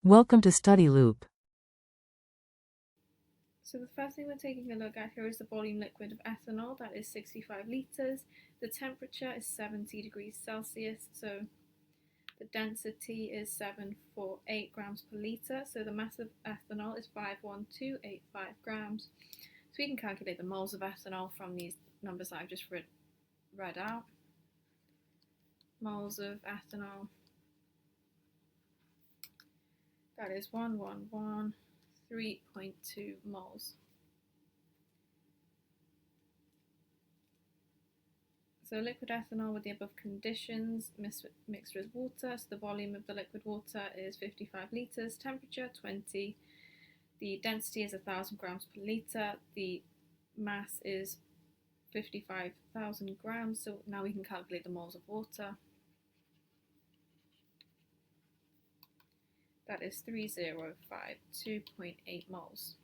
Welcome to Study Loop. So the first thing we're taking a look at here is the volume liquid of ethanol, that is 65 litres. The temperature is 70 degrees Celsius, so the density is 748 grams per litre, so the mass of ethanol is 51285 grams. So we can calculate the moles of ethanol from these numbers that I've just read out. Moles of ethanol, that is 1113.2 moles. So liquid ethanol with the above conditions mixed with water. So the volume of the liquid water is 55 litres, temperature 20. The density is 1,000 grams per litre. The mass is 55,000 grams. So now we can calculate the moles of water. That is 3052.8 moles.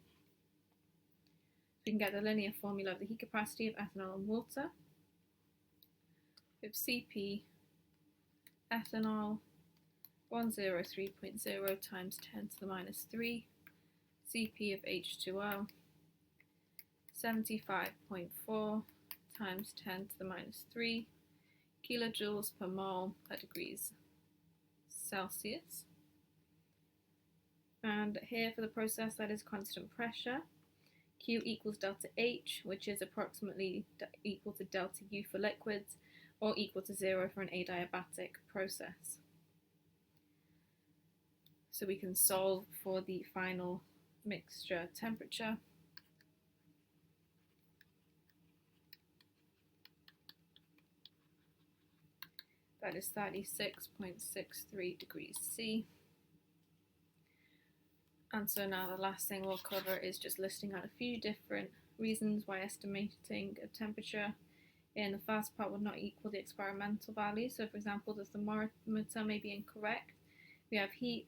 We can get the linear formula of the heat capacity of ethanol and water. We have Cp ethanol 103.0 times 10 to the minus 3, Cp of H2O 75.4 times 10 to the minus 3 kilojoules per mole per degrees Celsius. And here for the process, that is constant pressure. Q equals delta H, which is approximately equal to delta U for liquids, or equal to 0 for an adiabatic process. So we can solve for the final mixture temperature. That is 36.63 degrees C. And so now the last thing we'll cover is just listing out a few different reasons why estimating a temperature in the first part would not equal the experimental value. So for example, the thermometer may be incorrect. We have heat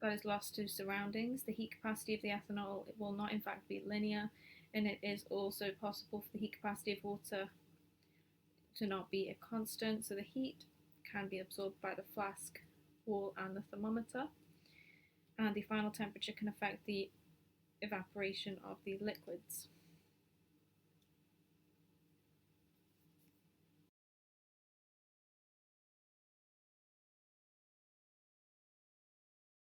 that is lost to surroundings. The heat capacity of the ethanol will not in fact be linear, and it is also possible for the heat capacity of water to not be a constant. So the heat can be absorbed by the flask wall and the thermometer, and the final temperature can affect the evaporation of the liquids.